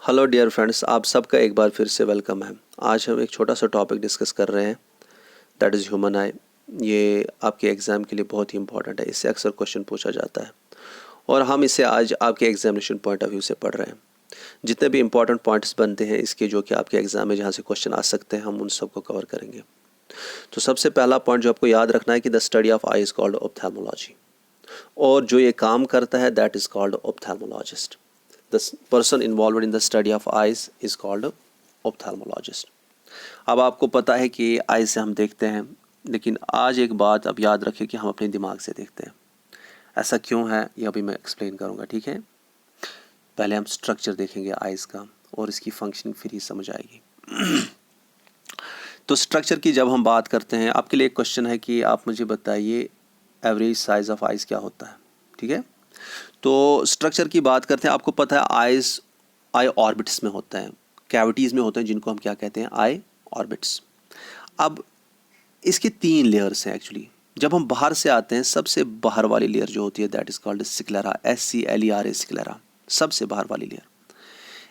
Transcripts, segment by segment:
Hello dear friends, आप सबका एक बार फिर से वेलकम है। आज हम एक छोटा सा टॉपिक डिस्कस कर रहे हैं, दैट इज़ ह्यूमन आई। ये आपके एग्ज़ाम के लिए बहुत ही इंपॉर्टेंट है, इससे अक्सर क्वेश्चन पूछा जाता है और हम इसे आज आपके एग्जामिनेशन पॉइंट ऑफ व्यू से पढ़ रहे हैं। जितने भी इंपॉर्टेंट पॉइंट्स बनते हैं इसके, जो कि आपके एग्ज़ाम में जहाँ से क्वेश्चन आ सकते हैं, हम उन सबको कवर करेंगे। तो सबसे पहला पॉइंट जो आपको याद रखना है कि the study of I is called ophthalmology, और जो ये काम करता है that is called ophthalmologist. The person involved in the study of eyes is called ophthalmologist। अब आपको पता है कि आई से हम देखते हैं, लेकिन आज एक बात अब याद रखें कि हम अपने दिमाग से देखते हैं। ऐसा क्यों है ये अभी मैं एक्सप्लेन करूँगा, ठीक है। पहले हम स्ट्रक्चर देखेंगे आइज़ का और इसकी फंक्शनिंग फिर ही समझ आएगी। तो स्ट्रक्चर की जब हम बात करते हैं, आपके लिए एक क्वेश्चन है कि आप मुझे बताइए एवरेज साइज़ ऑफ आइज़ क्या होता है, ठीक है। तो स्ट्रक्चर की बात करते हैं। आपको पता है आइज़ आई ऑर्बिट्स में होते हैं, कैविटीज़ में होते हैं, जिनको हम क्या कहते हैं, आई ऑर्बिट्स। अब इसके 3 लेयर्स हैं एक्चुअली। जब हम बाहर से आते हैं, सबसे बाहर वाली लेयर जो होती है that is called sclera, SCLERA, sclera, सबसे बाहर वाली लेयर।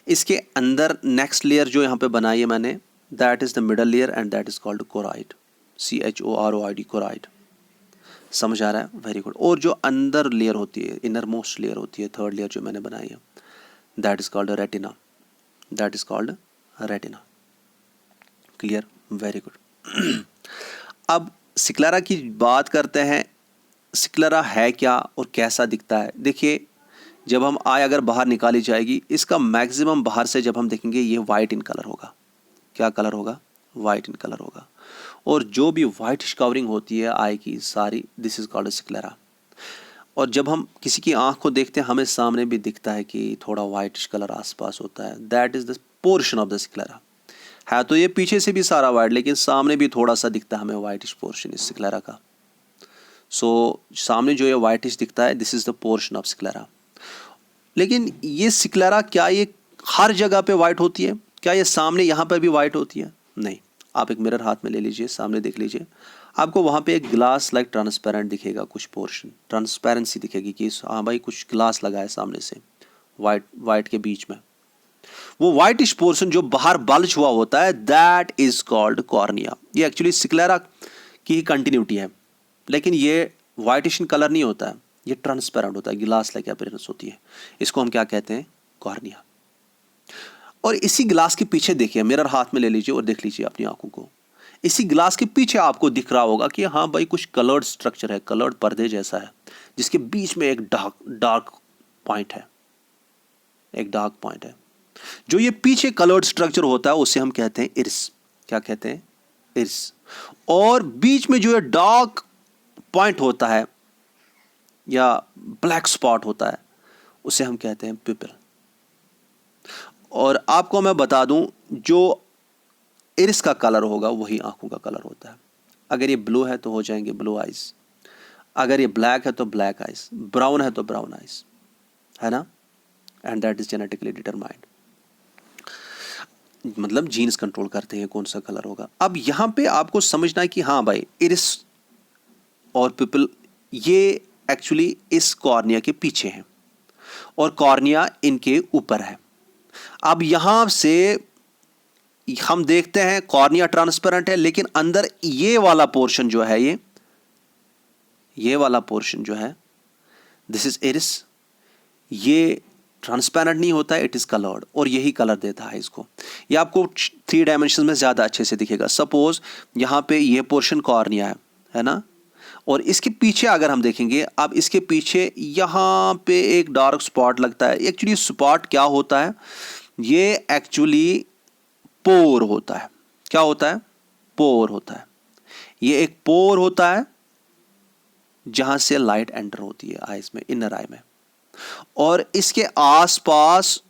इसके अंदर नेक्स्ट लेयर जो यहाँ पे बनाई है मैंने, that is the middle layer and that is called choroid, CHOROID, choroid. समझ आ रहा है, वेरी गुड। और जो अंदर लेयर होती है, इनर मोस्ट लेयर होती है, थर्ड लेयर जो मैंने बनाई है, that is called retina, that is called retina. Clear, very good. अब सिक्लेरा की बात करते हैं। सिक्लेरा है क्या और कैसा दिखता है? देखिए, जब हम आय अगर बाहर निकाली जाएगी, इसका मैक्सिमम बाहर से जब हम देखेंगे ये वाइट इन कलर होगा। क्या कलर होगा? वाइट इन कलर होगा। और जो भी वाइटिश कवरिंग होती है आई की सारी, दिस इज कॉल्ड स्क्लेरा। और जब हम किसी की आंख को देखते हैं, हमें सामने भी दिखता है कि थोड़ा वाइटिश कलर आसपास होता है, that is the portion of the sclera. है तो ये पीछे से भी सारा वाइट, लेकिन सामने भी थोड़ा सा दिखता है हमें वाइटिश पोर्शन इस स्क्लेरा का। सो सामने जो ये वाइटिश दिखता है, this is the portion of sclera. लेकिन ये स्क्लेरा क्या ये हर जगह पे वाइट होती है? क्या ये सामने यहाँ पर भी वाइट होती है? नहीं। आप एक मिरर हाथ में ले लीजिए, सामने देख लीजिए, आपको वहाँ पे एक ग्लास लाइक ट्रांसपेरेंट दिखेगा, कुछ पोर्शन ट्रांसपेरेंसी दिखेगी कि हाँ भाई कुछ ग्लास लगा है सामने से, वाइट वाइट के बीच में। वो वाइटिश पोर्शन जो बाहर बल्ज हुआ होता है, दैट इज कॉल्ड कॉर्निया। ये एक्चुअली स्क्लेरा की ही कंटिन्यूटी है, लेकिन ये वाइटिश इन कलर नहीं होता है, ये ट्रांसपेरेंट होता है, गिलास लाइक अपीयरेंस होती है। इसको हम क्या कहते हैं? कॉर्निया। और इसी गिलास के पीछे देखिए, मिरर हाथ में ले लीजिए और देख लीजिए अपनी आंखों को। इसी गिलास के पीछे आपको दिख रहा होगा कि हाँ भाई कुछ कलर्ड स्ट्रक्चर है, कलर्ड पर्दे जैसा है, जिसके बीच में एक डार्क पॉइंट है, एक डार्क पॉइंट है। जो ये पीछे कलर्ड स्ट्रक्चर होता है उसे हम कहते हैं इरिस। क्या कहते हैं? इरिस। और बीच में जो ये डार्क पॉइंट होता है या ब्लैक स्पॉट होता है, उसे हम कहते हैं पिपल। और आपको मैं बता दूं, जो इरिस का कलर होगा वही आंखों का कलर होता है। अगर ये ब्लू है तो हो जाएंगे ब्लू आइज, अगर ये ब्लैक है तो ब्लैक आइज, ब्राउन है तो ब्राउन आइज, है ना। And that is genetically determined, मतलब जीन्स कंट्रोल करते हैं कौन सा कलर होगा। अब यहां पे आपको समझना है कि हाँ भाई, इरिस और पिपल ये एक्चुअली इस कॉर्निया के पीछे हैं और कॉर्निया इनके ऊपर है। अब यहां से हम देखते हैं कॉर्निया ट्रांसपेरेंट है, लेकिन अंदर ये वाला पोर्शन जो है, ये वाला पोर्शन जो है, दिस इज इरिस, ये ट्रांसपेरेंट नहीं होता है, इट इज कलर्ड, और यही कलर देता है इसको। ये आपको 3 डायमेंशन में ज्यादा अच्छे से दिखेगा। सपोज यहां पे ये पोर्शन कॉर्निया है ना, और इसके पीछे अगर हम देखेंगे, अब इसके पीछे यहां पे एक डार्क स्पॉट लगता है। एक्चुअली स्पॉट क्या होता है? ये एक्चुअली पोर होता है। क्या होता है? पोर होता है। ये एक पोर होता है जहां से लाइट एंटर होती है आईज में, इनर आई में, और इसके आसपास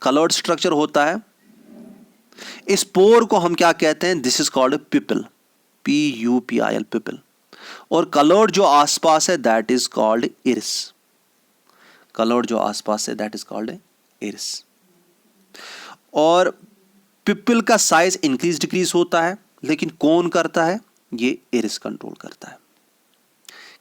कलर्ड स्ट्रक्चर होता है। इस पोर को हम क्या कहते हैं? This is called people, PUPIL, people. और कलर्ड जो आसपास है that is called iris. Coloured जो आसपास है दैट इज कॉल्ड इरिस। और पिपल का साइज इंक्रीज डिक्रीज होता है, लेकिन कौन करता है? ये इरिस कंट्रोल करता है।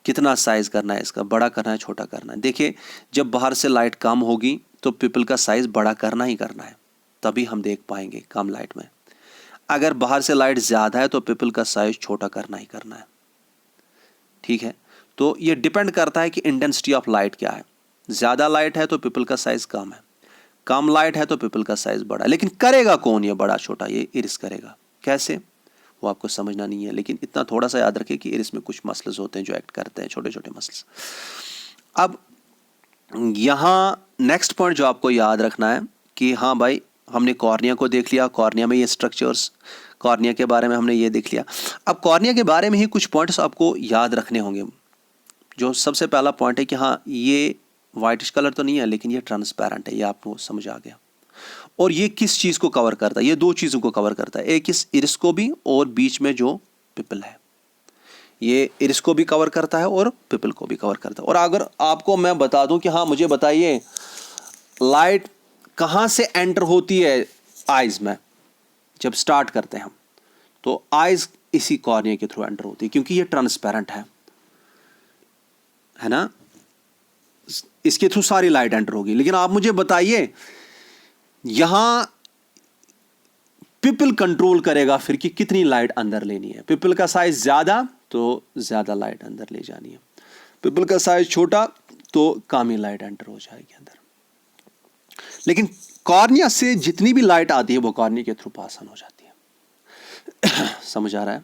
कितना साइज करना है इसका, बड़ा करना है, छोटा करना है। देखिए, जब बाहर से लाइट कम होगी तो पिपल का साइज बड़ा करना ही करना है। तभी हम देख पाएंगे कम लाइट में। अगर बाहर से लाइट ज़्यादा है तो पिपल का साइज छोटा करना ही करना है, ठीक है। तो ये डिपेंड करता है कि इंटेंसिटी ऑफ लाइट क्या है। ज़्यादा लाइट है तो पिपल का साइज कम है, कम लाइट है तो पिपल का साइज बड़ा है। लेकिन करेगा कौन ये बड़ा छोटा? ये इरिस करेगा। कैसे, वो आपको समझना नहीं है, लेकिन इतना थोड़ा सा याद रखें कि इरिस में कुछ मसल्स होते हैं जो एक्ट करते हैं, छोटे छोटे मसल्स। अब यहाँ नेक्स्ट पॉइंट जो आपको याद रखना है कि हाँ भाई, हमने कॉर्निया को देख लिया, कॉर्निया में ये स्ट्रक्चर्स, कॉर्निया के बारे में हमने ये देख लिया। अब कॉर्निया के बारे में ही कुछ पॉइंट्स आपको याद रखने होंगे। जो सबसे पहला पॉइंट है कि हाँ, ये वाइटिश कलर तो नहीं है लेकिन ये ट्रांसपेरेंट है, ये आपको समझ आ गया। और ये किस चीज़ को कवर करता है? ये दो चीज़ों को कवर करता है, एक इस इरिस को भी और बीच में जो पिपल है, ये इरिस को भी कवर करता है और पिपल को भी कवर करता है। और अगर आपको मैं बता दूं कि हाँ, मुझे बताइए लाइट कहाँ से एंटर होती है आइज़ में, जब स्टार्ट करते हैं हम, तो आइज़ इसी कॉर्निया के थ्रू एंटर होती है, क्योंकि ये ट्रांसपेरेंट है ना, इसके थ्रू सारी लाइट एंटर होगी। लेकिन आप मुझे बताइए यहां पिपल कंट्रोल करेगा फिर कि कितनी लाइट अंदर लेनी है। पिपल का साइज ज्यादा तो ज्यादा लाइट अंदर ले जानी है, पिपल का साइज छोटा तो कम ही लाइट एंटर हो जाएगी अंदर। लेकिन कॉर्निया से जितनी भी लाइट आती है वो कॉर्निया के थ्रू पास ऑन हो जाती है। समझ आ रहा है?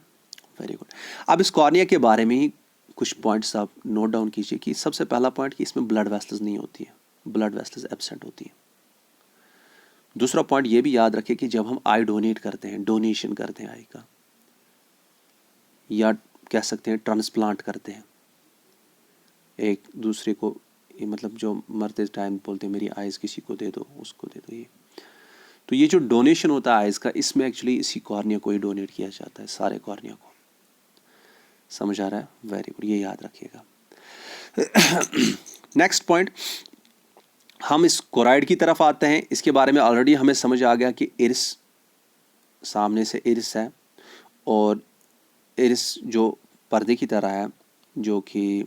Very good. अब इस कॉर्निया के बारे में ही कुछ पॉइंट्स आप नोट डाउन कीजिए कि सबसे पहला पॉइंट कि इसमें ब्लड वेसल्स नहीं होती है, ब्लड वेसल्स एब्सेंट होती है। दूसरा पॉइंट ये भी याद रखें कि जब हम आई डोनेट करते हैं, डोनेशन करते हैं आई का, या कह सकते हैं ट्रांसप्लांट करते हैं एक दूसरे को, ये मतलब जो मरते टाइम बोलते हैं मेरी आइज़ किसी को दे दो, उसको दे दो, ये तो ये जो डोनेशन होता है आइज़ का, इसमें एक्चुअली इसी कॉर्निया को ही डोनेट किया जाता है, सारे कॉर्निया को। समझ आ रहा है? वेरी गुड, ये याद रखिएगा। नेक्स्ट पॉइंट, हम इस कोराइड की तरफ आते हैं। इसके बारे में ऑलरेडी हमें समझ आ गया कि इरिस, सामने से इरिस है और इरिस जो पर्दे की तरह है, जो कि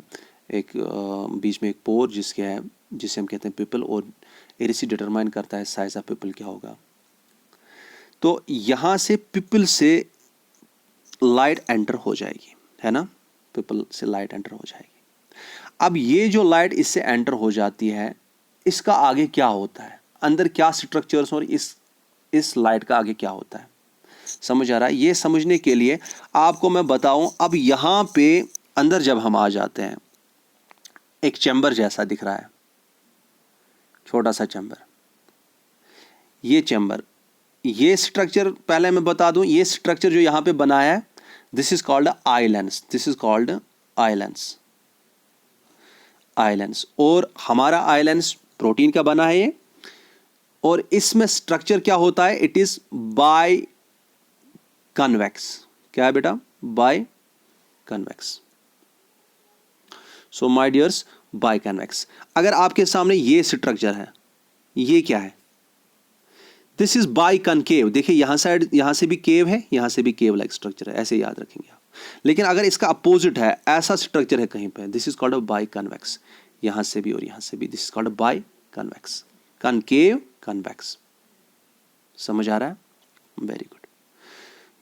एक बीच में एक पोर जिसके है, जिसे हम कहते हैं पिपल, और इरिस ही डिटरमाइन करता है साइज ऑफ पिपल क्या होगा। तो यहाँ से पिपल से लाइट एंटर हो जाएगी, है ना, पिपल से लाइट एंटर हो जाएगी। अब ये जो लाइट इससे एंटर हो जाती है, इसका आगे क्या होता है, अंदर क्या स्ट्रक्चर्स और इस लाइट का आगे क्या होता है? समझ आ रहा है? ये समझने के लिए आपको मैं बताऊं, अब यहां पे अंदर जब हम आ जाते हैं, एक चैम्बर जैसा दिख रहा है, छोटा सा चैम्बर, ये चैम्बर, ये स्ट्रक्चर पहले मैं बता दूं, ये स्ट्रक्चर जो यहां पे बना है, this is called eye lens, this is called eye lens, eye lens. और हमारा आई लेंस प्रोटीन का बना है ये, और इसमें स्ट्रक्चर क्या होता है? It is biconvex. क्या है बेटा? Biconvex. So my dears, biconvex. अगर आपके सामने ये स्ट्रक्चर है, ये क्या है? This is biconcave. देखिए यहां साइड, यहां से भी केव है, यहां से भी केव लाइक स्ट्रक्चर है, ऐसे याद रखेंगे आप। लेकिन अगर इसका अपोजिट है, ऐसा स्ट्रक्चर है कहीं पे, this is called by convex. यहां से भी और यहां से भी, this is called by convex, concave, convex. समझ आ रहा है? Very good.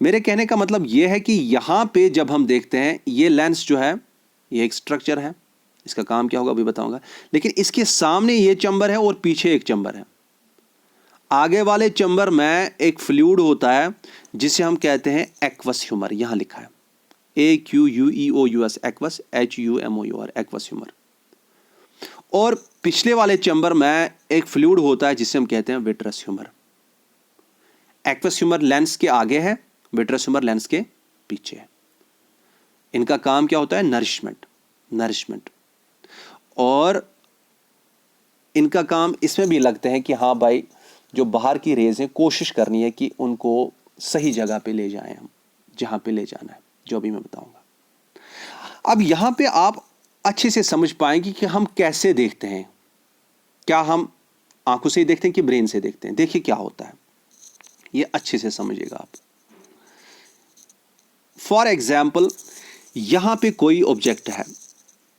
मेरे कहने का मतलब यह है कि यहां पे जब हम देखते हैं, ये लेंस जो है, ये एक स्ट्रक्चर है, इसका काम क्या होगा अभी बताऊंगा। लेकिन इसके सामने ये चैम्बर है और पीछे एक चैम्बर है। आगे वाले चैम्बर में एक फ्लूइड होता है जिसे हम कहते हैं एक्वस ह्यूमर। यहां लिखा है AQUEOUS, aqueous, HUMOUR, aqueous humour. और पिछले वाले चैम्बर में एक फ्लूइड होता है जिसे हम कहते हैं vitreous humour. Aqueous humour lens के आगे है, विट्रस ह्यूमर लेंस के पीछे है। इनका काम क्या होता है? नरिशमेंट। और इनका काम इसमें भी लगते हैं कि हाँ भाई, जो बाहर की रेज हैं, कोशिश करनी है कि उनको सही जगह पे ले जाएं हम, जहां पे ले जाना है, जो भी मैं बताऊंगा। अब यहां पे आप अच्छे से समझ पाएंगे कि हम कैसे देखते हैं। क्या हम आंखों से ही देखते हैं कि ब्रेन से देखते हैं? देखिए क्या होता है, ये अच्छे से समझिएगा आप। फॉर एग्जाम्पल, यहां पे कोई ऑब्जेक्ट है,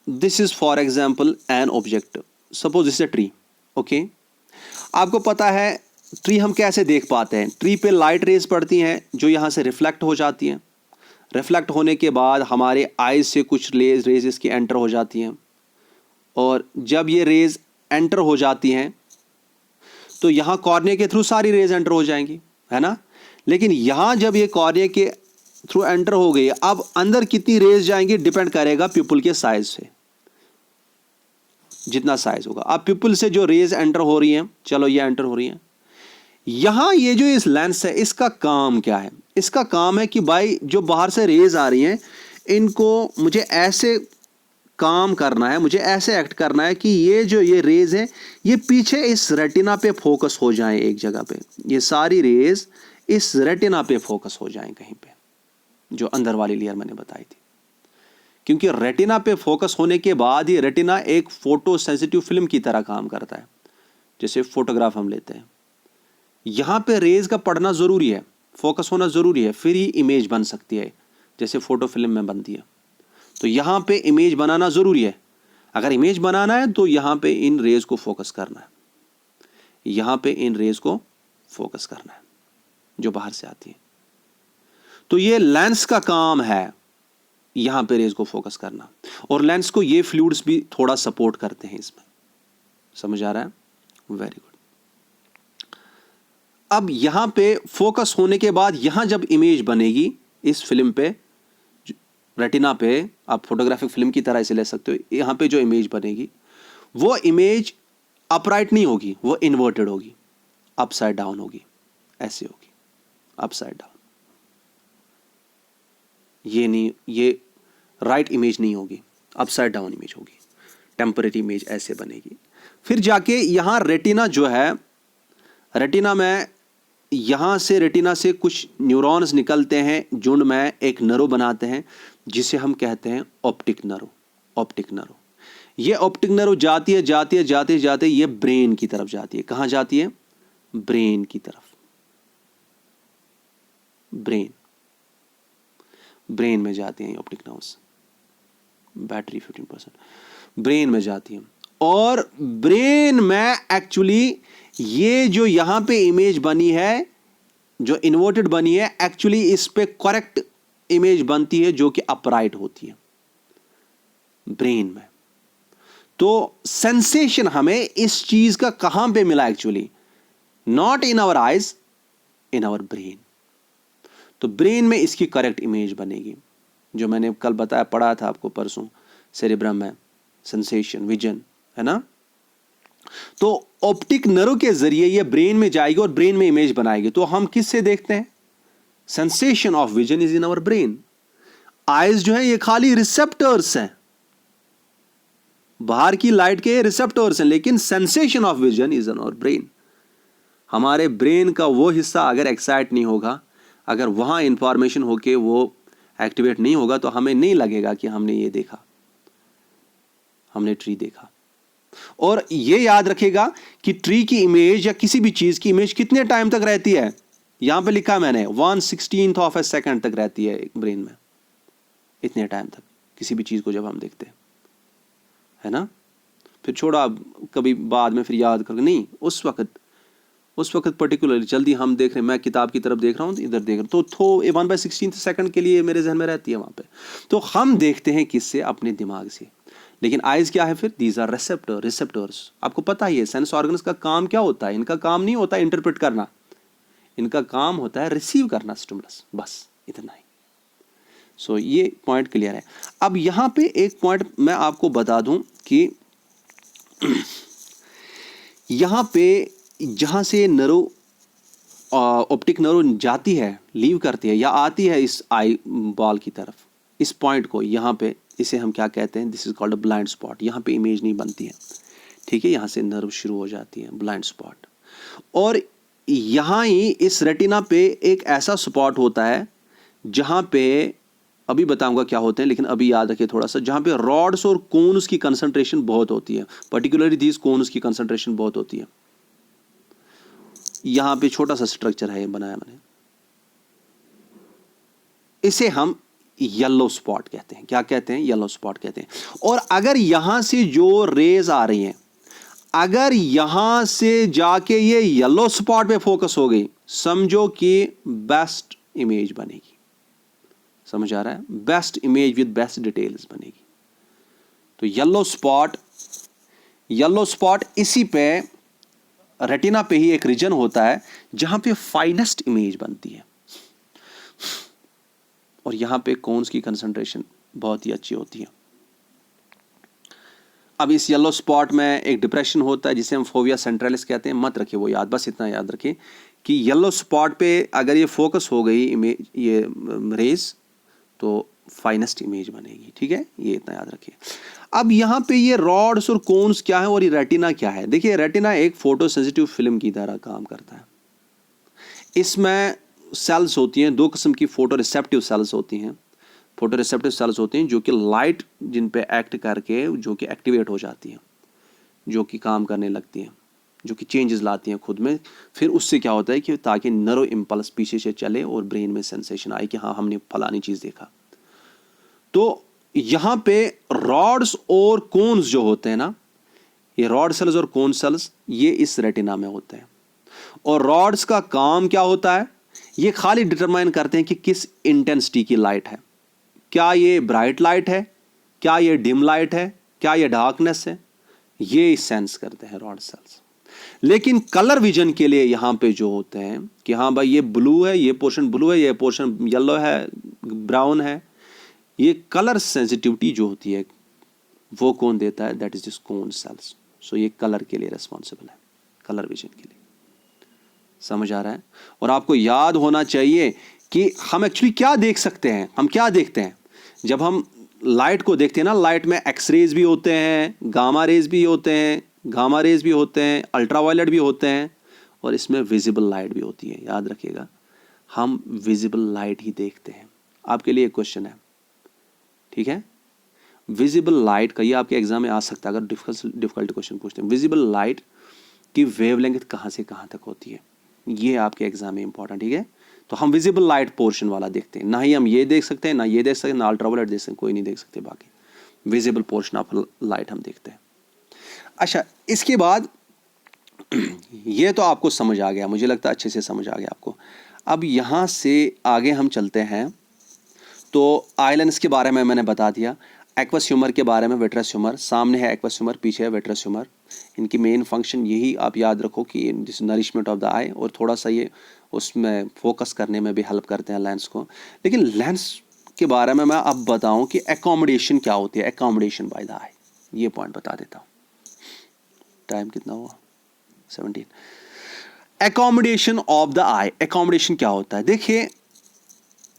this is for example an object, suppose this is a tree, okay. आपको पता है ट्री हम कैसे देख पाते हैं? ट्री पे लाइट रेज पड़ती हैं जो यहाँ से रिफ्लेक्ट हो जाती हैं। रिफ्लेक्ट होने के बाद हमारे आईज से कुछ रेज इसकी एंटर हो जाती हैं, और जब ये रेज एंटर हो जाती हैं तो यहाँ कॉर्निया के थ्रू सारी रेज एंटर हो जाएंगी, है ना। लेकिन यहाँ जब ये कॉर्निया के थ्रू एंटर हो गई, अब अंदर कितनी रेज जाएंगी डिपेंड करेगा पिपल के साइज से। जितना साइज होगा, अब पिपल से जो रेज एंटर हो रही हैं, चलो ये एंटर हो रही हैं, यहां ये जो इस लेंस है इसका काम क्या है? इसका काम है कि भाई जो बाहर से रेज आ रही हैं इनको मुझे ऐसे काम करना है, मुझे ऐसे एक्ट करना है कि ये रेज है ये पीछे इस रेटिना पे फोकस हो जाएं एक जगह पे। ये सारी रेज इस रेटिना पे फोकस हो जाएं कहीं पे, जो अंदर वाली लेयर मैंने बताई थी। क्योंकि रेटिना पे फोकस होने के बाद ये रेटिना एक फोटो सेंसिटिव फिल्म की तरह काम करता है। जैसे फोटोग्राफ हम लेते हैं, यहां पे रेज का पड़ना जरूरी है, फोकस होना जरूरी है, फिर ही इमेज बन सकती है, जैसे फोटो फिल्म में बनती है। तो यहां पे इमेज बनाना जरूरी है। अगर इमेज बनाना है तो यहां पे इन रेज को फोकस करना है, यहां पे इन रेज को फोकस करना है जो बाहर से आती है। तो ये लेंस का काम है यहां पे रेज को फोकस करना, और लेंस को ये फ्लूइड्स भी थोड़ा सपोर्ट करते हैं इसमें। समझ आ रहा है? Very good. अब यहां पे फोकस होने के बाद यहां जब इमेज बनेगी इस फिल्म पे, रेटिना पे, आप फोटोग्राफिक फिल्म की तरह इसे ले सकते हो, यहां पे जो इमेज बनेगी वो इमेज अपराइट नहीं होगी, वो इन्वर्टेड होगी, अपसाइड डाउन होगी, ऐसे होगी, अपसाइड डाउन। ये नहीं, ये राइट इमेज नहीं होगी, अपसाइड डाउन इमेज होगी, टेम्परेरी इमेज ऐसे बनेगी। फिर जाके यहां रेटिना जो है, रेटिना में यहां से रेटिना से कुछ न्यूरॉन्स निकलते हैं, झुंड में एक नर्व बनाते हैं जिसे हम कहते हैं ऑप्टिक नर्व। ऑप्टिक नर्व, ये ऑप्टिक नर्व जाती है जाते जाते ये ब्रेन की तरफ जाती है। कहां जाती है? ब्रेन की तरफ। ब्रेन में जाती हैं ऑप्टिक नर्व्स, बैटरी 15% ब्रेन में जाती है। और ब्रेन में एक्चुअली ये जो यहां पे इमेज बनी है, जो इन्वर्टेड बनी है, एक्चुअली इस पे करेक्ट इमेज बनती है जो कि अपराइट होती है ब्रेन में। तो सेंसेशन हमें इस चीज का कहां पे मिला? Actually not in our eyes, in our brain. तो ब्रेन में इसकी करेक्ट इमेज बनेगी, जो मैंने कल बताया, पढ़ा था आपको परसों, सेरेब्रम में सेंसेशन, विजन, है ना। तो ऑप्टिक नर्व के जरिए ये ब्रेन में जाएगी और ब्रेन में इमेज बनाएगी। तो हम किससे देखते हैं? Sensation of vision is in our brain. Eyes जो है ये खाली रिसेप्टर्स हैं, बाहर की लाइट के रिसेप्टर्स हैं, लेकिन sensation of vision is in our brain. हमारे ब्रेन का वो हिस्सा अगर एक्साइट नहीं होगा, अगर वहां इंफॉर्मेशन होके वो एक्टिवेट नहीं होगा, तो हमें नहीं लगेगा कि हमने ये देखा, हमने ट्री देखा। और ये याद रखेगा कि ट्री की इमेज या किसी भी चीज की इमेज कितने टाइम तक रहती है? यहां पे लिखा मैंने 1/16 ऑफ ए सेकंड तक रहती है ब्रेन में, इतने टाइम तक किसी भी चीज को जब हम देखते हैं, है ना। फिर छोड़ा कभी बाद में फिर याद करके नहीं, उस वक्त पर्टिकुलरली जल्दी हम देख रहे हैं, मैं किताब की तरफ देख रहा हूं, इधर देख रहा हूं, तो 1/16 सेकंड के लिए मेरे जहन में रहती है वहां पे। तो हम देखते हैं किससे? अपने दिमाग से। लेकिन आइज क्या है फिर? These are receptors. आपको पता ही है सेंस ऑर्गन्स का काम क्या होता है? इनका काम नहीं होता इंटरप्रेट करना, इनका काम होता है रिसीव करना स्टिमुलस, बस इतना ही। सो ये पॉइंट क्लियर है। अब यहां पे एक पॉइंट मैं आपको बता दूं कि यहां पे जहां से नर्व, ऑप्टिक नर्व जाती है, लीव करती है या आती है इस आई बॉल की तरफ, इस पॉइंट को यहां पे, इसे हम क्या कहते हैं? This is called a blind spot. यहां पे इमेज नहीं बनती है, ठीक है। यहां से नर्व शुरू हो जाती है, ब्लाइंड स्पॉट। और यहां ही इस रेटिना पे एक ऐसा स्पॉट होता है जहां पे, अभी बताऊंगा क्या होते हैं, लेकिन अभी याद रखिए थोड़ा सा, जहां पे रॉड्स और कोन्स की कंसंट्रेशन बहुत होती है, पर्टिकुलरली दीज कोन्स की कंसंट्रेशन बहुत होती है। यहां पे छोटा सा स्ट्रक्चर है ये बनाया मैंने, इसे हम येलो स्पॉट कहते हैं। क्या कहते हैं? येलो स्पॉट कहते हैं। और अगर यहां से जो रेज आ रही हैं, अगर यहां से जाके ये येलो स्पॉट पे फोकस हो गई, समझो कि बेस्ट इमेज बनेगी। समझ आ रहा है? Best image with best details बनेगी। तो येलो स्पॉट इसी पे रेटिना पे ही एक रीजन होता है जहां पे फाइनेस्ट इमेज बनती है, और यहां पे कोन्स की कंसंट्रेशन बहुत ही अच्छी होती है। अब इस येलो स्पॉट में एक डिप्रेशन होता है जिसे हम फोविया सेंट्रलिस कहते हैं। मत रखिए वो याद, बस इतना याद रखिए कि येलो स्पॉट पे अगर ये फोकस हो गई इमेज, ये रेज, तो फाइनेस्ट इमेज बनेगी। ठीक है, ये इतना याद रखिए। अब यहाँ पे ये रॉड्स और कोन्स क्या है और ये रेटिना क्या है? देखिए, रेटिना एक फोटो सेंसिटिव फिल्म की तरह काम करता है। इसमें सेल्स होती हैं, दो किस्म की फोटो रिसेप्टिव सेल्स होती हैं। फोटो रिसेप्टिव सेल्स होती हैं जो कि लाइट जिन पे एक्ट करके जो कि एक्टिवेट हो जाती हैं, जो कि काम करने लगती हैं, जो कि चेंजेस लाती हैं खुद में। फिर उससे क्या होता है कि ताकि नर्व इम्पल्स पीछे से चले और ब्रेन में सेंसेशन आए कि हाँ हमने फलानी चीज़ देखा। तो यहाँ पे रॉड्स और कोन्स जो होते हैं ना, ये रॉड सेल्स और कोन सेल्स ये इस रेटिना में होते हैं। और रॉड्स का काम क्या होता है? ये खाली डिटरमाइन करते हैं कि किस इंटेंसिटी की लाइट है। क्या ये ब्राइट लाइट है, क्या ये डिम लाइट है, क्या ये डार्कनेस है, ये सेंस करते हैं रॉड सेल्स। लेकिन कलर विजन के लिए यहां पे जो होते हैं कि हाँ भाई ये ब्लू है, ये पोर्शन ब्लू है, ये पोर्शन येलो है, ब्राउन है, ये कलर सेंसिटिविटी जो होती है वो कौन देता है? That is this cone cells. So ये कलर के लिए रिस्पॉन्सिबल है, कलर विजन के लिए। समझ आ रहा है? और आपको याद होना चाहिए कि हम एक्चुअली क्या देख सकते हैं। हम क्या देखते हैं जब हम लाइट को देखते हैं ना? लाइट में एक्स रेज भी होते हैं, गामा रेज भी होते हैं, अल्ट्रावायलेट भी होते हैं, और इसमें विजिबल लाइट भी होती है। याद रखिएगा, हम विजिबल लाइट ही देखते हैं। आपके लिए एक क्वेश्चन है, ठीक है? विजिबल लाइट का ये आपके एग्जाम में आ सकता है अगर डिफिकल्ट क्वेश्चन पूछते हैं। विजिबल लाइट की वेवलेंथ कहाँ से कहाँ तक होती है, ये आपके एग्जाम में इंपॉर्टेंट। ठीक है, तो हम विजिबल लाइट पोर्शन वाला देखते हैं। ना ही हम ये देख सकते हैं, ना ये देख सकते हैं, ना अल्ट्रावायलेट देख सकते हैं, कोई नहीं देख सकते। बाकी विजिबल पोर्शन ऑफ लाइट हम देखते हैं। अच्छा, इसके बाद ये तो आपको समझ आ गया, मुझे लगता है अच्छे से समझ आ गया आपको। अब यहाँ से आगे हम चलते हैं। तो आई लेंस के बारे में मैंने बता दिया, एक्वस ह्यूमर के बारे में, विट्रस ह्यूमर, सामने है एक्वस ह्यूमर, पीछे है विट्रस ह्यूमर। इनकी मेन फंक्शन यही आप याद रखो कि दिस नरिशमेंट ऑफ द आई, और थोड़ा सा ये उसमें फोकस करने में भी हेल्प करते हैं लेंस को। लेकिन लेंस के बारे में मैं अब बताऊं कि एकोमोडेशन क्या होती है। एकोमोडेशन बाय द आई, ये पॉइंट बता देता हूँ। टाइम कितना हुआ? 17। Accommodation of the I, accommodation क्या होता है? देखिए,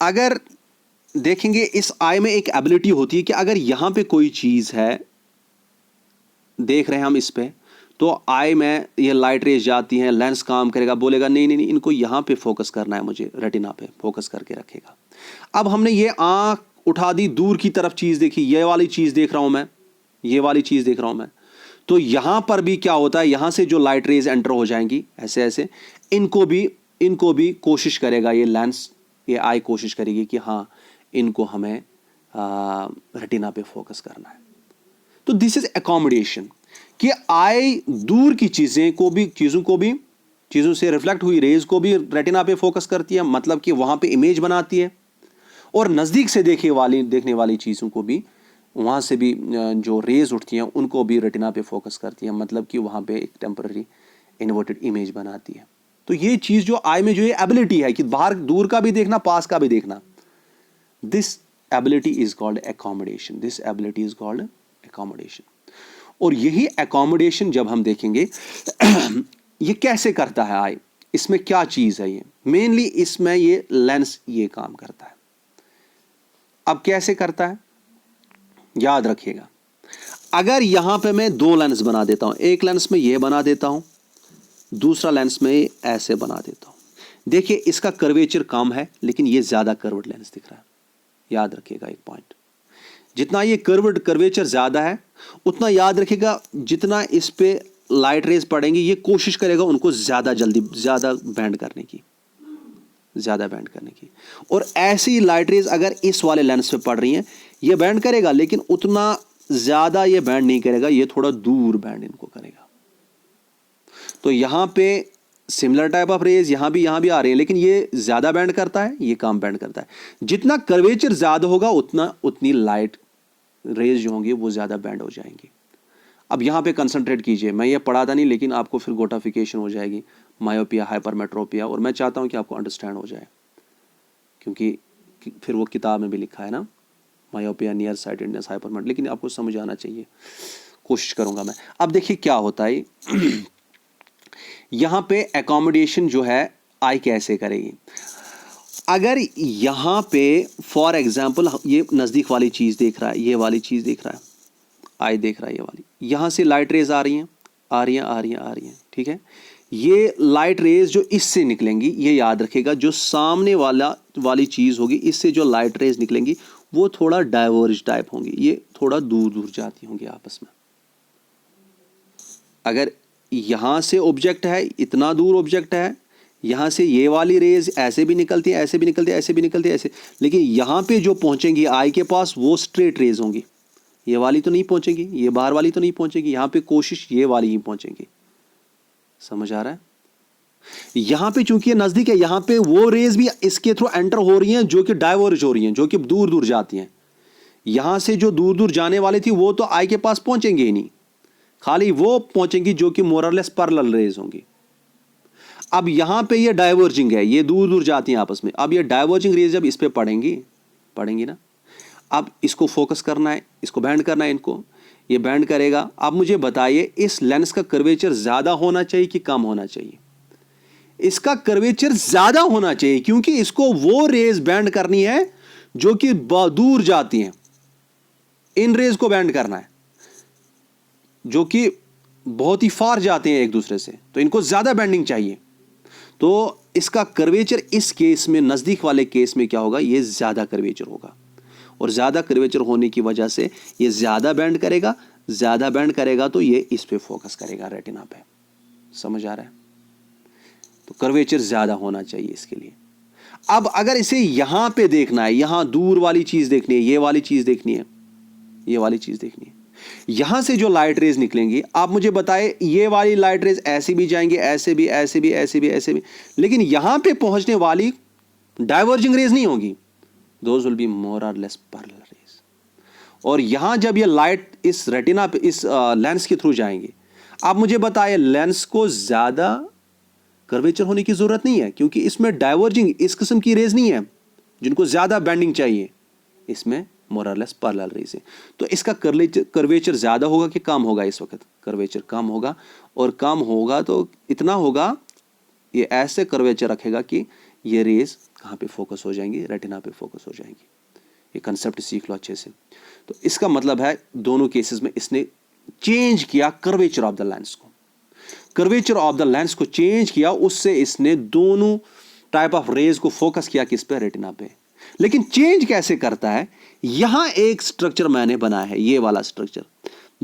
अगर देखेंगे इस आई में एक एबिलिटी होती है कि अगर यहां पे कोई चीज है, देख रहे हैं हम इस पे, तो आई में ये लाइट रेज जाती हैं, लेंस काम करेगा, बोलेगा नहीं नहीं नहीं, इनको यहां पे फोकस करना है, मुझे रेटिना पे फोकस करके रखेगा। अब हमने ये आंख उठा दी, दूर की तरफ चीज देखी, ये वाली चीज देख रहा हूं मैं, ये वाली चीज देख रहा हूं मैं, तो यहां पर भी क्या होता है, यहां से जो लाइट रेज एंटर हो जाएंगी ऐसे ऐसे, इनको भी कोशिश करेगा ये लेंस, ये आई कोशिश करेगी कि हाँ इनको हमें रेटिना पे फोकस करना है। तो दिस इज एकोमोडेशन, कि आई दूर की चीजों से रिफ्लेक्ट हुई रेज को भी रेटिना पे फोकस करती है, मतलब कि वहां पे इमेज बनाती है, और नजदीक से देखने वाली चीजों को भी, वहां से भी जो रेज उठती हैं उनको भी रेटिना पे फोकस करती है, मतलब कि वहां पे एक टेम्पररी इन्वर्टेड इमेज बनाती है। तो ये चीज जो आई में जो ये एबिलिटी है कि बाहर दूर का भी देखना, पास का भी देखना, this ability is called accommodation. This ability is called accommodation. और यही accommodation जब हम देखेंगे ये कैसे करता है आई, इसमें क्या चीज है, ये मेनली इसमें ये लेंस ये काम करता है। अब कैसे करता है याद रखिएगा, अगर यहां पे मैं दो लेंस बना देता हूं, एक लेंस में ये बना देता हूं, दूसरा लेंस में ऐसे बना देता हूं। देखिए इसका कर्वेचर कम है लेकिन ये ज्यादा कर्व्ड लेंस दिख रहा है। याद रखिएगा एक पॉइंट, जितना ये कर्वेचर ज्यादा है उतना याद रखिएगा जितना इस पे लाइट रेज पड़ेंगी ये कोशिश करेगा उनको ज्यादा बैंड करने की, और ऐसी लाइट रेज अगर इस वाले लेंस पे पड़ रही हैं ये बैंड करेगा, लेकिन उतना ज्यादा ये बैंड नहीं करेगा, ये थोड़ा दूर बैंड इनको करेगा। तो यहाँ पे सिमिलर टाइप ऑफ रेज यहाँ भी आ रहे हैं, लेकिन ये ज़्यादा बैंड करता है, ये कम बैंड करता है। जितना कर्वेचर ज़्यादा होगा उतनी लाइट रेज जो होंगी वो ज़्यादा बैंड हो जाएंगी। अब यहाँ पे कंसंट्रेट कीजिए, मैं ये पढ़ाता नहीं लेकिन आपको फिर गोटाफिकेशन हो जाएगी, मायोपिया, हाइपरमेट्रोपिया, और मैं चाहता हूँ कि आपको अंडरस्टैंड हो जाए, क्योंकि फिर वो किताब में भी लिखा है ना, मायोपिया, नियर साइटेडनेस, हाइपरमेट्रो, लेकिन आपको समझ आना चाहिए, कोशिश करूँगा मैं। अब देखिए क्या होता है यहाँ पे एकोमोडेशन जो है आई कैसे करेगी। अगर यहाँ पे फॉर एग्जांपल ये नज़दीक वाली चीज़ देख रहा है, ये वाली चीज़ देख रहा है, आई देख रहा है, ये वाली, यहाँ से लाइट रेज आ रही हैं, ठीक है। ये लाइट रेज जो इससे निकलेंगी, ये याद रखेगा, जो सामने वाली चीज़ होगी, इससे जो लाइट रेज निकलेंगी वो थोड़ा डाइवर्ज टाइप होंगी, ये थोड़ा दूर दूर जाती होंगी आपस में। अगर यहाँ से ऑब्जेक्ट है, इतना दूर ऑब्जेक्ट है, यहाँ से ये वाली रेज ऐसे भी निकलती है, ऐसे भी निकलती है, ऐसे भी निकलती है, ऐसे, लेकिन यहाँ पे जो पहुँचेंगी आई के पास वो स्ट्रेट रेज होंगी, ये वाली तो नहीं पहुँचेगी, ये बाहर वाली तो नहीं पहुँचेगी, यहाँ पे कोशिश ये वाली ही पहुँचेंगी। समझ आ रहा है? यहाँ पे चूंकि ये नज़दीक है, यहाँ पे वो रेज भी इसके थ्रू एंटर हो रही हैं जो कि डाइवर्ज हो रही हैं, जो कि दूर दूर जाती हैं। यहाँ से जो दूर दूर जाने वाली थी वो तो आई के पास पहुँचेंगे ही नहीं, खाली वो पहुँचेंगी जो कि मोरलेस पैरेलल रेज होंगी। अब यहाँ पे ये डाइवर्जिंग है, ये दूर दूर जाती हैं आपस में। अब ये डाइवर्जिंग रेज जब इस पे पड़ेंगी ना, अब इसको फोकस करना है, इसको बैंड करना है, इनको ये बैंड करेगा। अब मुझे बताइए इस लेंस का कर्वेचर ज़्यादा होना चाहिए कि कम होना चाहिए? इसका कर्वेचर ज़्यादा होना चाहिए, क्योंकि इसको वो रेज बैंड करनी है जो कि दूर जाती हैं। इन रेज को बैंड करना है जो कि बहुत ही फार जाते हैं एक दूसरे से, तो इनको ज़्यादा बैंडिंग चाहिए। तो इसका कर्वेचर इस केस में, नज़दीक वाले केस में क्या होगा, ये ज़्यादा कर्वेचर होगा, और ज़्यादा कर्वेचर होने की वजह से ये ज़्यादा बैंड करेगा, तो ये इस पे फोकस करेगा, रेटिना पे। समझ आ रहा है? तो कर्वेचर ज़्यादा होना चाहिए इसके लिए। अब अगर इसे यहाँ पे देखना है, यहाँ दूर वाली चीज़ देखनी है, ये वाली चीज़ देखनी है, ये वाली चीज़ देखनी है, यहाँ से जो लाइट रेज निकलेंगी, आप मुझे बताए ये वाली लाइट रेज ऐसे भी जाएंगे, ऐसे भी, ऐसे भी, ऐसे भी, ऐसे भी, लेकिन यहाँ पे पहुँचने वाली डाइवर्जिंग रेज नहीं होगी, दोज विल बी मोर और लेस पैरेलल रेज। और यहाँ जब ये लाइट इस रेटिना पे, इस लेंस के थ्रू जाएंगे, आप मुझे बताए लेंस को ज़्यादा कर्वेचर होने की ज़रूरत नहीं है, क्योंकि इसमें डाइवर्जिंग इस किस्म की रेज नहीं है जिनको ज़्यादा बैंडिंग चाहिए, इसमें मोर और लेस पैरेलल रेज है। तो इसका कर्वेचर ज़्यादा होगा कि कम होगा? इस वक्त कर्वेचर कम होगा, और कम होगा तो इतना होगा, ये ऐसे कर्वेचर रखेगा कि ये रेज कहाँ पे फोकस हो जाएंगी, रेटिना पे फोकस हो जाएंगी। ये कंसेप्ट सीख लो अच्छे से। तो इसका मतलब है दोनों केसेस में इसने चेंज किया कर्वेचर ऑफ द लेंस को, कर्वेचर ऑफ द लेंस को चेंज किया, उससे इसने दोनों टाइप ऑफ रेज को फोकस किया किस पे, रेटिना पे। लेकिन चेंज कैसे करता है, यहां एक स्ट्रक्चर मैंने बनाया है, ये वाला structure,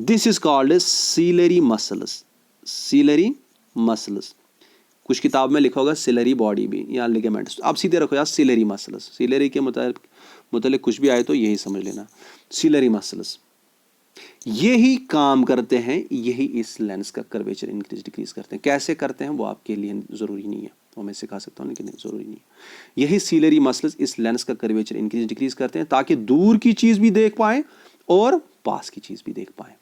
this is called ciliary muscles. Ciliary muscles, कुछ किताब में लिखा होगा सिलरी बॉडी भी या लिगामेंट्स, आप सीधे रखो यार सीलरी मसल्स, सीलरी के मतलब कुछ भी आए तो यही समझ लेना, सीलरी मसल्स यही काम करते हैं, यही इस लेंस का कर्वेचर इंक्रीज डिक्रीज करते हैं। कैसे करते हैं वो आपके लिए ज़रूरी नहीं है, वो मैं सिखा सकता हूँ लेकिन ज़रूरी नहीं है। यही सीलरी मसल्स इस लेंस का कर्वेचर इंक्रीज डिक्रीज करते हैं, ताकि दूर की चीज़ भी देख पाएँ और पास की चीज़ भी देख पाएँ।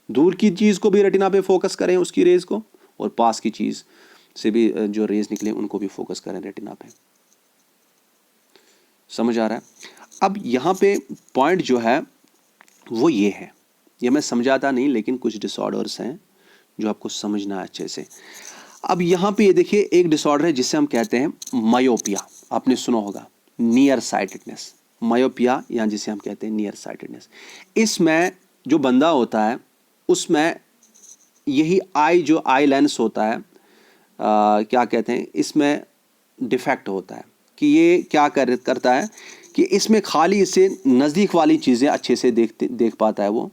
दूर की चीज़ को भी रेटिना पे फोकस करें उसकी रेज को, और पास की चीज़ से भी जो रेज निकले उनको भी फोकस करें रेटिना पे। समझ आ रहा है? अब यहाँ पे पॉइंट जो है वो ये है, ये मैं समझाता नहीं लेकिन कुछ डिसऑर्डर्स हैं जो आपको समझना है अच्छे से। अब यहाँ पे ये देखिए एक डिसऑर्डर है जिसे हम कहते हैं मायोपिया, आपने सुना होगा, नियर साइटेडनेस, मायोपिया या जिसे हम कहते हैं नियर साइटेडनेस। इसमें जो बंदा होता है उसमें यही आई, जो आई लेंस होता है, क्या कहते हैं, इसमें डिफेक्ट होता है कि ये क्या करता है कि इसमें खाली इससे नज़दीक वाली चीज़ें अच्छे से देख पाता है वो,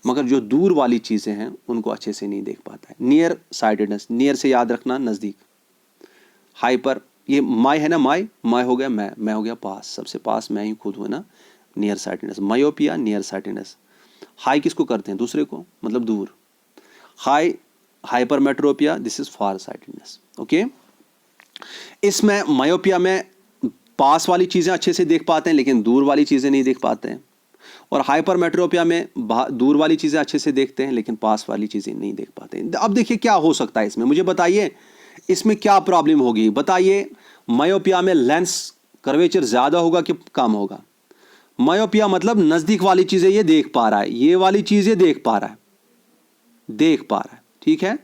मगर जो दूर वाली चीज़ें हैं उनको अच्छे से नहीं देख पाता है। नियर साइटेडनेस, नियर से याद रखना नज़दीक, हाइपर, ये माई है ना, माई हो गया मैं हो गया पास, सबसे पास मैं ही खुद हूँ ना, near sightedness. Myopia, near sightedness. High किसको करते हैं? दूसरे को, मतलब दूर। High hypermetropia, this is far sightedness. Okay, इसमें मायोपिया में पास वाली चीजें अच्छे से देख पाते हैं लेकिन दूर वाली चीजें नहीं देख पाते हैं, और हाइपरमेट्रोपिया में दूर वाली चीजें अच्छे से देखते हैं लेकिन पास वाली चीजें नहीं देख पाते हैं। अब देखिए क्या हो सकता है इसमें, मुझे बताइए इसमें क्या प्रॉब्लम होगी, बताइए। मायोपिया में लेंस कर्वेचर ज्यादा होगा कि कम होगा? मायोपिया मतलब नजदीक वाली चीजें ये देख पा रहा है, ये वाली चीजें देख पा रहा है, देख पा रहा है, ठीक है,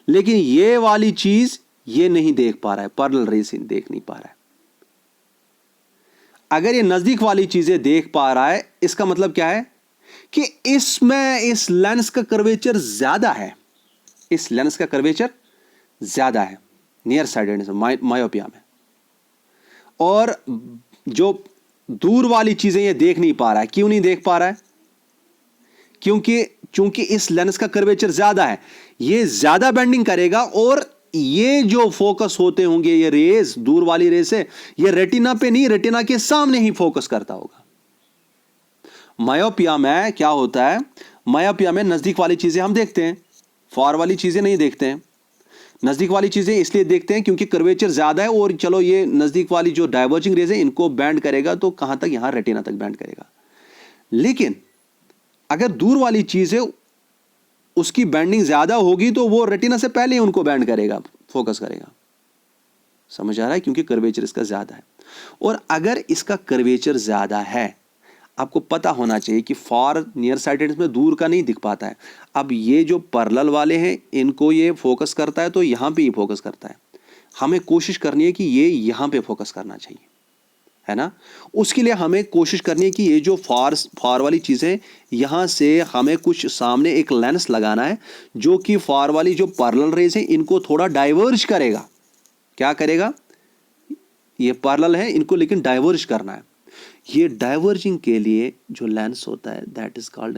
लेकिन ये वाली चीज ये नहीं देख पा रहा है, पैरेलल रे से देख नहीं पा रहा है। अगर ये नजदीक वाली चीजें देख पा रहा है, इसका मतलब क्या है कि इसमें इस लेंस का कर्वेचर ज्यादा है, इस लेंस का कर्वेचर ज्यादा है नियर साइडेडनेस मायोपिया में। और जो दूर वाली चीजें ये देख नहीं पा रहा है, क्यों नहीं देख पा रहा है? क्योंकि इस लेंस का कर्वेचर ज्यादा है, ये ज्यादा बेंडिंग करेगा और ये जो फोकस होते होंगे ये रेज, दूर वाली रेज से, ये रेटिना पे नहीं, रेटिना के सामने ही फोकस करता होगा। मायोपिया में क्या होता है, मायोपिया में नजदीक वाली चीजें हम देखते हैं, फार वाली चीजें नहीं देखते हैं। नजदीक वाली चीजें इसलिए देखते हैं क्योंकि कर्वेचर ज्यादा है, और चलो ये नजदीक वाली जो डाइवर्जिंग रेज है इनको बैंड करेगा तो कहां तक, यहां रेटिना तक बैंड करेगा। लेकिन अगर दूर वाली चीज है उसकी बैंडिंग ज्यादा होगी तो वो रेटिना से पहले ही उनको बैंड करेगा, फोकस करेगा। समझ आ रहा है? क्योंकि कर्वेचर इसका ज्यादा है। और अगर इसका कर्वेचर ज्यादा है, आपको पता होना चाहिए कि फार नियर साइटेड में दूर का नहीं दिख पाता है। अब ये जो पैरेलल वाले हैं इनको ये फोकस करता है तो यहां पे ही फोकस करता है। हमें कोशिश करनी है कि ये यहां पे फोकस करना चाहिए, है ना। उसके लिए हमें कोशिश करनी है कि ये जो फार वाली चीजें, यहां से हमें कुछ सामने एक लेंस लगाना है जो कि फार वाली जो पैरेलल रेज है इनको थोड़ा डाइवर्ज करेगा। क्या करेगा? ये पैरेलल है इनको लेकिन डाइवर्ज करना है। ये डाइवर्जिंग के लिए जो लेंस होता है that is called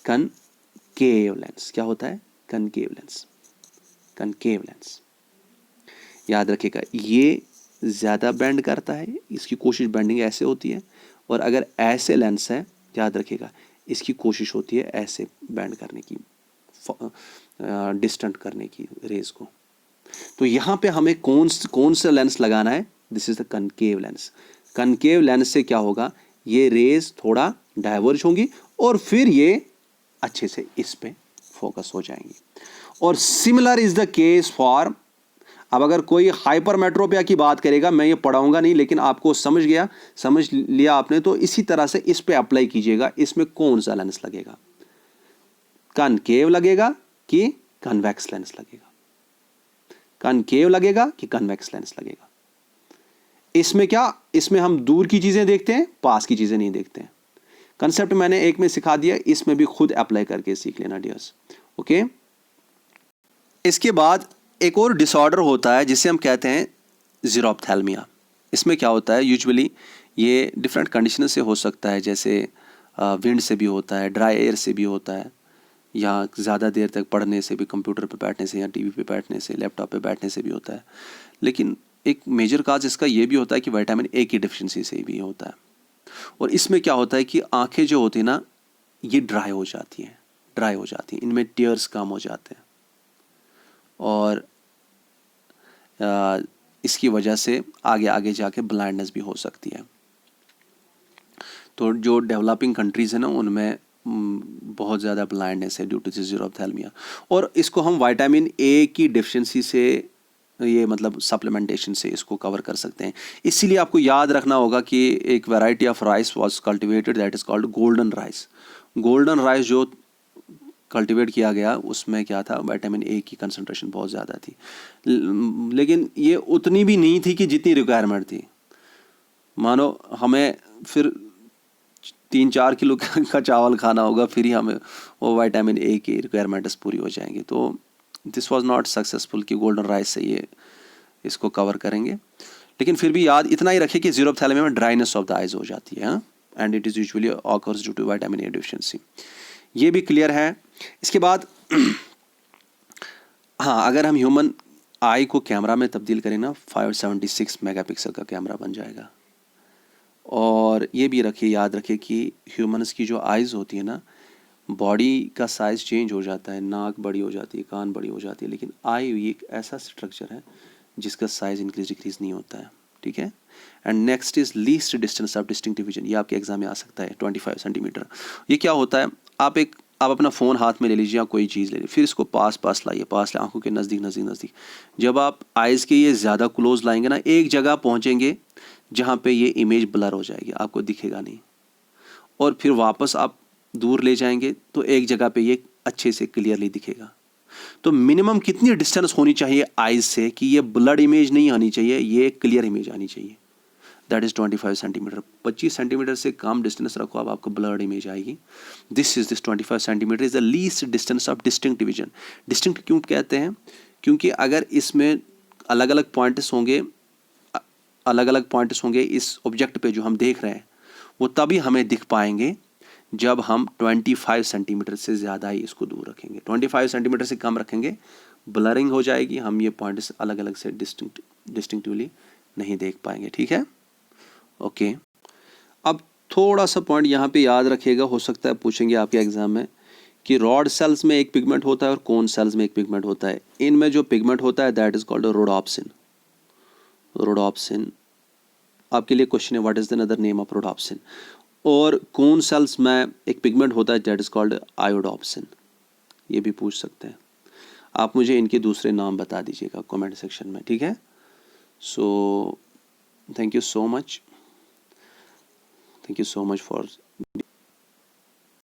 concave lens. क्या होता है? Concave lens. कनकेव लेंस याद रखिएगा, ये ज्यादा बेंड करता है, इसकी कोशिश बेंडिंग ऐसे होती है, और अगर ऐसे लेंस है याद रखिएगा इसकी कोशिश होती है ऐसे बेंड करने की, डिस्टेंट करने की रेज को। तो यहां पे हमें कौन सा लेंस लगाना है? This is the concave lens. Concave lens से क्या होगा, ये रेज थोड़ा डाइवर्ज होंगी और फिर ये अच्छे से इस पे फोकस हो जाएंगी। और similar is the case for, अब अगर कोई हाइपरमेट्रोपिया की बात करेगा, मैं ये पढ़ाऊंगा नहीं लेकिन आपको समझ लिया आपने, तो इसी तरह से इस पे अप्लाई कीजिएगा। इसमें कौन सा लेंस लगेगा? कनकेव लगेगा कि कन्वेक्स लेंस लगेगा? कनकेव लगेगा कि कन्वेक्स लेंस लगेगा? इसमें क्या, इसमें हम दूर की चीजें देखते हैं, पास की चीजें नहीं देखते हैं। कंसेप्ट मैंने एक में सिखा दिया, इसमें भी खुद अप्लाई करके सीख लेना डियर्स। ओके, इसके बाद एक और डिसऑर्डर होता है जिसे हम कहते हैं ज़ीरोप्थेल्मिया। इसमें क्या होता है, यूजुअली ये डिफरेंट कंडीशन से हो सकता है, जैसे विंड से भी होता है, ड्राई एयर से भी होता है, या ज़्यादा देर तक पढ़ने से भी, कंप्यूटर पे बैठने से या टीवी पे बैठने से, लैपटॉप पे बैठने से भी होता है। लेकिन एक मेजर काज इसका ये भी होता है कि विटामिन ए की डिफिशिएंसी से भी होता है। और इसमें क्या होता है कि आंखें जो होती हैं ना, ये ड्राई हो जाती हैं, इनमें टीयर्स कम हो जाते हैं, और इसकी वजह से आगे आगे जाके ब्लाइंडनेस भी हो सकती है। तो जो डेवलपिंग कंट्रीज़ हैं ना, उनमें बहुत ज़्यादा ब्लाइंडनेस है ड्यू टू दिस ज़ीरोप्थेल्मिया। और इसको हम विटामिन ए की डिफिशिएंसी से, ये मतलब सप्लीमेंटेशन से इसको कवर कर सकते हैं। इसीलिए आपको याद रखना होगा कि एक variety of rice was cultivated that is called golden rice. Golden rice जो कल्टीवेट किया गया उसमें क्या था, विटामिन ए की कंसंट्रेशन बहुत ज़्यादा थी, लेकिन ये उतनी भी नहीं थी कि जितनी रिक्वायरमेंट थी। मानो हमें फिर 3-4 किलो का चावल खाना होगा, फिर ही हमें वो विटामिन ए की रिक्वायरमेंट्स पूरी हो जाएंगी। तो दिस वाज नॉट सक्सेसफुल कि गोल्डन राइस से ये इसको कवर करेंगे। लेकिन फिर भी याद इतना ही रखें कि ज़ीरोप्थेल्मिया में ड्राइनेस ऑफ द आइज हो जाती है, and it is usually occurs due to vitamin A deficiency. ये भी क्लियर है। इसके बाद हाँ, अगर हम ह्यूमन आई को कैमरा में तब्दील करें ना, 576 मेगापिक्सल का कैमरा बन जाएगा। और ये भी रखिए, याद रखिए कि ह्यूमन्स की जो आइज़ होती है ना, बॉडी का साइज़ चेंज हो जाता है, नाक बड़ी हो जाती है, कान बड़ी हो जाती है, लेकिन आई एक ऐसा स्ट्रक्चर है जिसका साइज़ इंक्रीज डिक्रीज नहीं होता है, ठीक है। And next is least distance of distinct division, ये आपके एग्जाम में आ सकता है 25 सेंटीमीटर। ये क्या होता है, आप अपना फ़ोन हाथ में ले लीजिए या कोई चीज़ ले लीजिए, फिर इसको पास लाइए, आंखों के नज़दीक नज़दीक नज़दीक। जब आप आइज़ के ये ज़्यादा क्लोज लाएंगे ना, एक जगह पहुँचेंगे जहाँ पे ये इमेज ब्लर हो जाएगी, आपको दिखेगा नहीं, और फिर वापस आप दूर ले जाएंगे तो एक जगह पे ये अच्छे से क्लियरली दिखेगा। तो मिनिमम कितनी डिस्टेंस होनी चाहिए आइज से कि ये ब्लड इमेज नहीं आनी चाहिए, ये क्लियर इमेज आनी चाहिए, दैट इज 25 सेंटीमीटर। 25 सेंटीमीटर से कम डिस्टेंस रखो, अब आपको ब्लड इमेज आएगी। This 25 centimetre is the least distance of distinct division. Distinct क्यों कहते हैं, क्योंकि अगर इसमें अलग अलग पॉइंट्स होंगे इस ऑब्जेक्ट पे जो हम देख रहे हैं, वो तभी हमें दिख पाएंगे जब हम 25 सेंटीमीटर से ज़्यादा ही इसको दूर रखेंगे। 25 सेंटीमीटर से कम रखेंगे, ब्लरिंग हो जाएगी, हम ये पॉइंट्स अलग अलग से डिस्टिंक्टिवली नहीं देख पाएंगे, ठीक है। ओके, अब थोड़ा सा पॉइंट यहाँ पे याद रखिएगा, हो सकता है पूछेंगे आपके एग्जाम में कि रॉड सेल्स में एक पिगमेंट होता है और कोन सेल्स में एक पिगमेंट होता है। इनमें जो पिगमेंट होता है that is called rhodopsin. Rhodopsin आपके लिए क्वेश्चन है, what is the another name of rhodopsin. और कोन सेल्स में एक पिगमेंट होता है दैट इज कॉल्ड आयोडोप्सिन, ये भी पूछ सकते हैं। आप मुझे इनके दूसरे नाम बता दीजिएगा कमेंट सेक्शन में, ठीक है। So thank you so much for